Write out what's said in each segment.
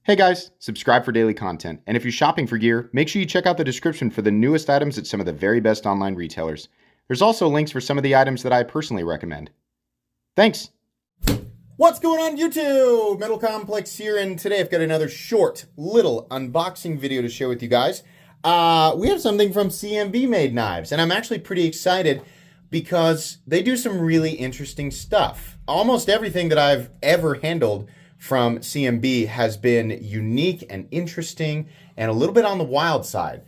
Hey guys, subscribe for daily content. And if you're shopping for gear, make sure you check out the description for the newest items at some of the very best online retailers. There's also links for some of the items that I personally recommend. Thanks! What's going on YouTube? Metal Complex here, and today I've got another short little unboxing video to share with you guys. We have something from CMB Made Knives, and I'm actually pretty excited because they do some really interesting stuff. Almost everything that I've ever handled from CMB has been unique and interesting and a little bit on the wild side.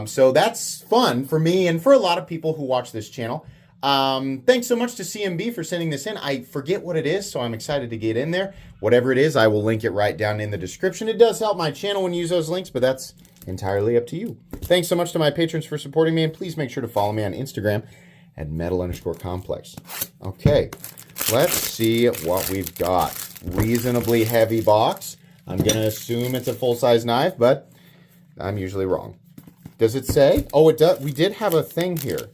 So that's fun for me and for a lot of people who watch this channel. Thanks so much to CMB for sending this in. I forget what it is, so I'm excited to get in there. Whatever it is, I will link it right down in the description. It does help my channel when you use those links, but that's entirely up to you. Thanks so much to my patrons for supporting me, and please make sure to follow me on Instagram at metal_complex. Okay, let's see what we've got. Reasonably heavy box. I'm going to assume it's a full-size knife, but I'm usually wrong. Does it say? Oh, it does. We did have a thing here.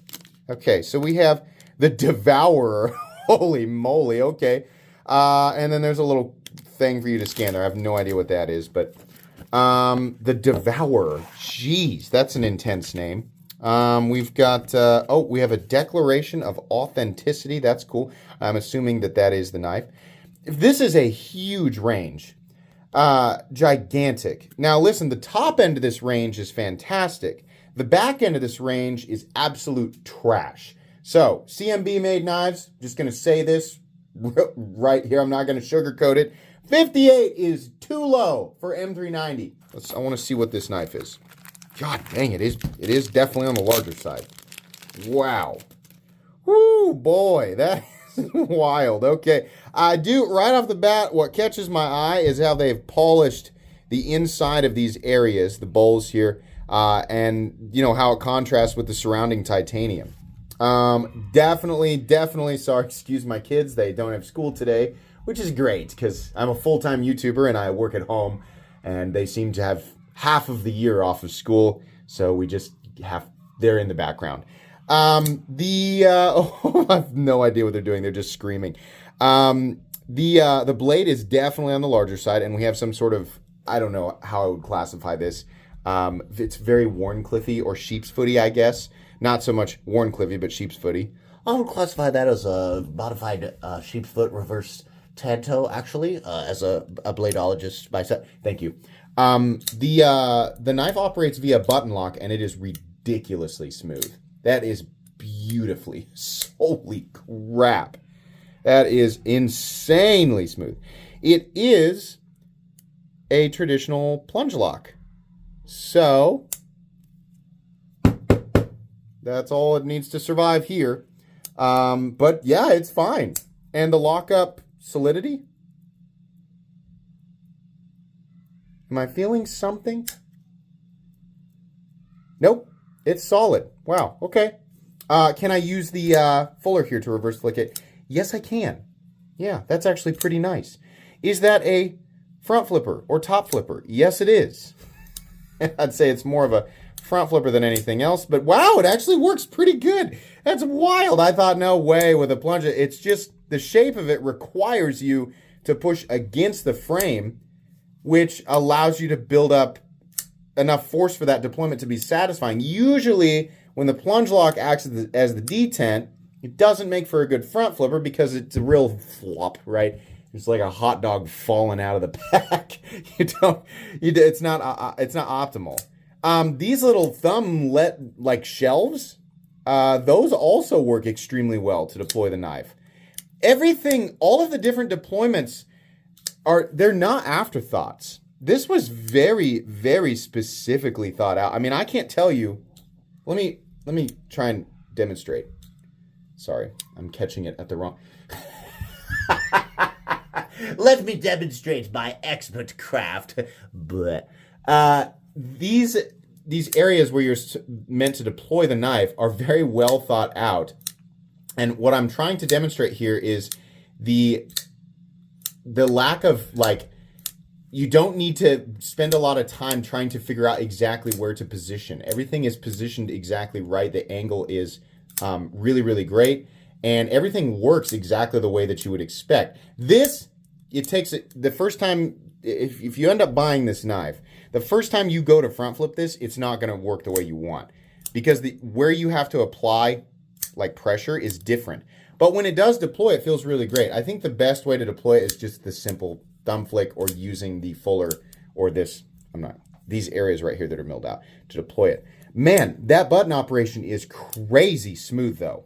Okay, so we have the Devourer. Holy moly, okay. And then there's a little thing for you to scan there. I have no idea what that is, but the Devourer. Jeez, that's an intense name. We've got, we have a declaration of authenticity. That's cool. I'm assuming that that is the knife. This is a huge range. Gigantic. Now listen, the top end of this range is fantastic. The back end of this range is absolute trash. So, CMB Made Knives, just going to say this right here. I'm not going to sugarcoat it. 58 is too low for M390. I want to see what this knife is. God dang, it is definitely on the larger side. Wow. Woo, boy, that is wild. Okay, I do, right off the bat, what catches my eye is how they've polished the inside of these areas, the bowls here, and, you know, how it contrasts with the surrounding titanium. Definitely, sorry, excuse my kids, they don't have school today, which is great, because I'm a full-time YouTuber and I work at home, and they seem to have half of the year off of school, so we just have, they're in the background. I have no idea what they're doing. They're just screaming. The blade is definitely on the larger side, and we have some sort of, I don't know how I would classify this. It's very Warncliffy or sheep's footy, I guess. Not so much Warncliffy, but sheep's footy. I would classify that as a modified sheep's foot reverse tanto, actually, as a bladeologist myself. Thank you. The knife operates via button lock, and it is ridiculously smooth. That is beautifully, holy crap. That is insanely smooth. It is a traditional plunge lock. So, that's all it needs to survive here. But yeah, it's fine. And the lockup solidity? Am I feeling something? Nope. It's solid. Wow. Okay. Can I use the fuller here to reverse flick it? Yes, I can. Yeah, that's actually pretty nice. Is that a front flipper or top flipper? Yes, it is. I'd say it's more of a front flipper than anything else, but wow, it actually works pretty good. That's wild. I thought, no way with a plunger. It's just the shape of it requires you to push against the frame, which allows you to build up enough force for that deployment to be satisfying. Usually, when the plunge lock acts as the detent, it doesn't make for a good front flipper because it's a real flop, right? It's like a hot dog falling out of the pack. It's not optimal. These little thumb like shelves, those also work extremely well to deploy the knife. Everything, all of the different deployments they're not afterthoughts. This was very, very specifically thought out. I mean, I can't tell you. Let me try and demonstrate. Sorry, I'm catching it at the wrong. Let me demonstrate my expert craft. These areas where you're meant to deploy the knife are very well thought out. And what I'm trying to demonstrate here is the lack of, like, you don't need to spend a lot of time trying to figure out exactly where to position. Everything is positioned exactly right. The angle is really, really great. And everything works exactly the way that you would expect. This it takes it the first time. If you end up buying this knife, the first time you go to front flip this, it's not going to work the way you want, because where you have to apply like pressure is different. But when it does deploy, it feels really great. I think the best way to deploy it is just the simple thumb flick, or using the fuller, or these areas right here that are milled out to deploy it. Man, that button operation is crazy smooth though.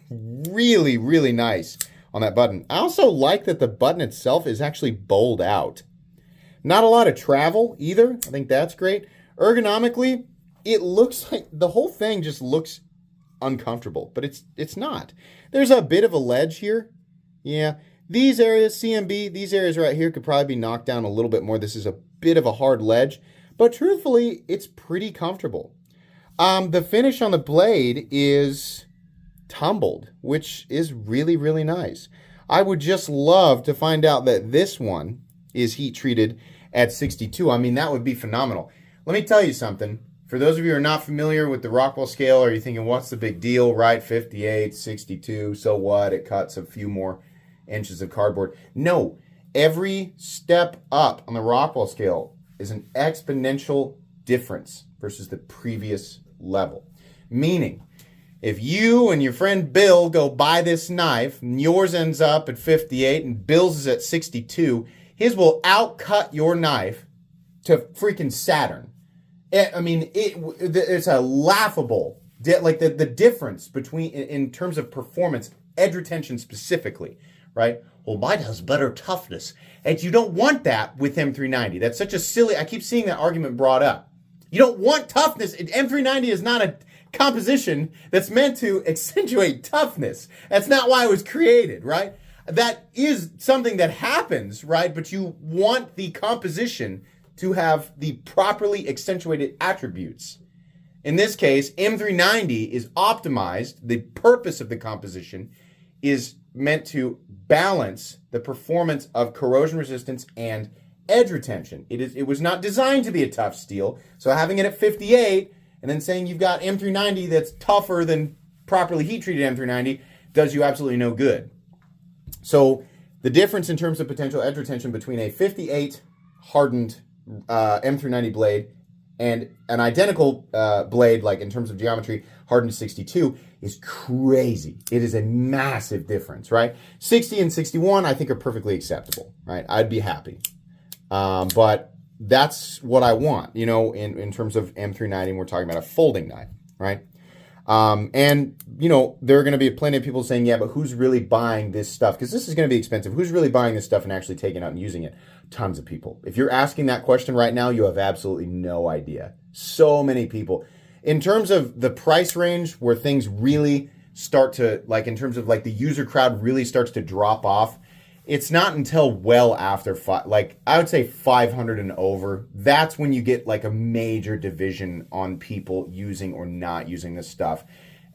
Really, really nice on that button. I also like that the button itself is actually bowled out. Not a lot of travel either. I think that's great. Ergonomically, it looks like the whole thing just looks uncomfortable, but it's not. There's a bit of a ledge here. Yeah, these areas, CMB, these areas right here could probably be knocked down a little bit more. This is a bit of a hard ledge, but truthfully, it's pretty comfortable. The finish on the blade is tumbled, which is really, really nice. I would just love to find out that this one is heat treated at 62. I mean, that would be phenomenal. Let me tell you something. For those of you who are not familiar with the Rockwell scale, are you thinking, what's the big deal, right? 58, 62, so what? It cuts a few more inches of cardboard. No, every step up on the Rockwell scale is an exponential difference versus the previous level. Meaning, if you and your friend Bill go buy this knife, and yours ends up at 58 and Bill's is at 62, his will outcut your knife to freaking Saturn. I mean, it's a laughable, like the difference between, in terms of performance, edge retention specifically, right? Well, mine has better toughness. And you don't want that with M390. That's such a silly, I keep seeing that argument brought up. You don't want toughness. M390 is not a composition that's meant to accentuate toughness. That's not why it was created, right? That is something that happens, right? But you want the composition to have the properly accentuated attributes. In this case, M390 is optimized. The purpose of the composition is meant to balance the performance of corrosion resistance and edge retention. It was not designed to be a tough steel. So having it at 58 and then saying you've got M390 that's tougher than properly heat-treated M390 does you absolutely no good. So the difference in terms of potential edge retention between a 58 hardened M390 blade and an identical blade, like in terms of geometry, hardened to 62, is crazy. It is a massive difference, right? 60 and 61, I think, are perfectly acceptable, right? I'd be happy. But that's what I want, you know, in terms of M390, and we're talking about a folding knife, right? And, you know, there are going to be plenty of people saying, yeah, but who's really buying this stuff? Because this is going to be expensive. Who's really buying this stuff and actually taking it out and using it? Tons of people. If you're asking that question right now, you have absolutely no idea. So many people. In terms of the price range where things really start to, like in terms of like the user crowd really starts to drop off, it's not until well after, like I would say 500 and over. That's when you get like a major division on people using or not using this stuff.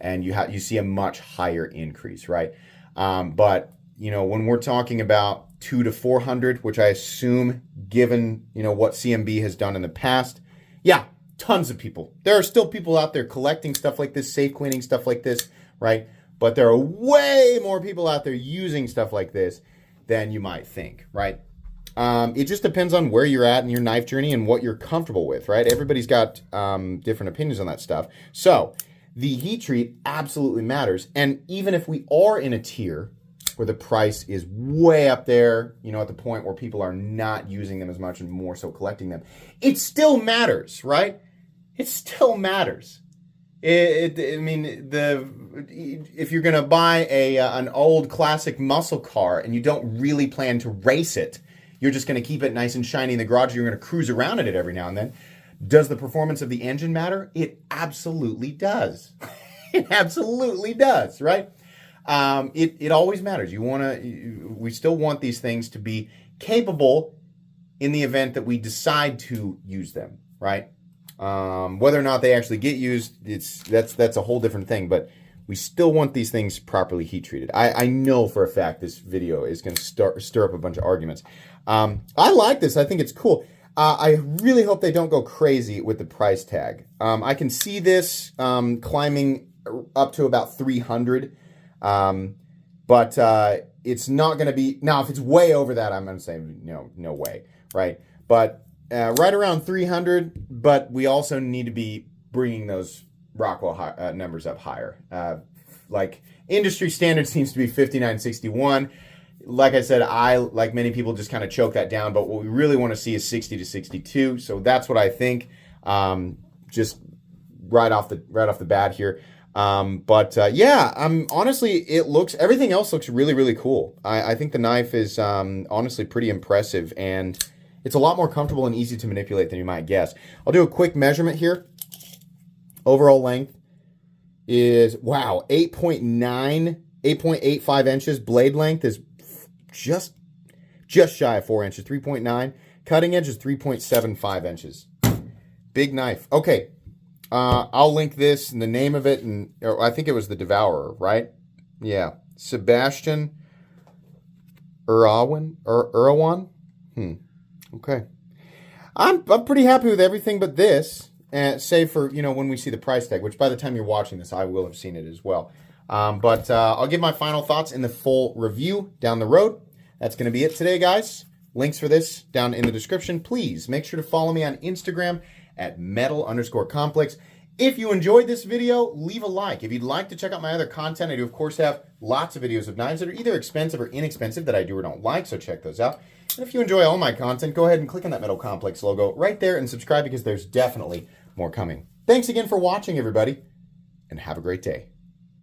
And you see a much higher increase, right? But, you know, when we're talking about 200 to 400, which I assume, given, you know, what CMB has done in the past, yeah, tons of people. There are still people out there collecting stuff like this, safe cleaning stuff like this, right? But there are way more people out there using stuff like this than you might think, right? It just depends on where you're at in your knife journey and what you're comfortable with, right? Everybody's got different opinions on that stuff. So the heat treat absolutely matters. And even if we are in a tier where the price is way up there, you know, at the point where people are not using them as much and more so collecting them, it still matters, right? It still matters. I mean, if you're going to buy an old classic muscle car and you don't really plan to race it, you're just going to keep it nice and shiny in the garage, you're going to cruise around in it every now and then. Does the performance of the engine matter? It absolutely does. It absolutely does, right? It always matters. We still want these things to be capable in the event that we decide to use them, right? Whether or not they actually get used, that's a whole different thing, but we still want these things properly heat treated. I know for a fact this video is going to stir up a bunch of arguments. I like this. I think it's cool. I really hope they don't go crazy with the price tag. I can see this climbing up to about 300. but it's not going to be, now if it's way over that, I'm going to say no way, right? But right around 300, but we also need to be bringing those Rockwell numbers up higher. Like industry standard seems to be 59.61. Like I said, I, like many people, just kind of choke that down, but what we really want to see is 60 to 62. So that's what I think, just right off the bat here. Yeah, honestly, everything else looks really, really cool. I think the knife is honestly pretty impressive, and it's a lot more comfortable and easy to manipulate than you might guess. I'll do a quick measurement here. Overall length is, wow, 8.85 inches. Blade length is just shy of 4 inches, 3.9. Cutting edge is 3.75 inches. Big knife. Okay. I'll link this and the name of it, and I think it was the Devourer, right? Yeah. Sebastian Erwan. Okay. I'm pretty happy with everything but this, save for, when we see the price tag, which by the time you're watching this, I will have seen it as well. I'll give my final thoughts in the full review down the road. That's going to be it today, guys. Links for this down in the description. Please make sure to follow me on Instagram at metal_complex. If you enjoyed this video, leave a like. If you'd like to check out my other content, I do, of course, have lots of videos of knives that are either expensive or inexpensive that I do or don't like, so check those out. And if you enjoy all my content, go ahead and click on that Metal Complex logo right there and subscribe, because there's definitely more coming. Thanks again for watching, everybody, and have a great day.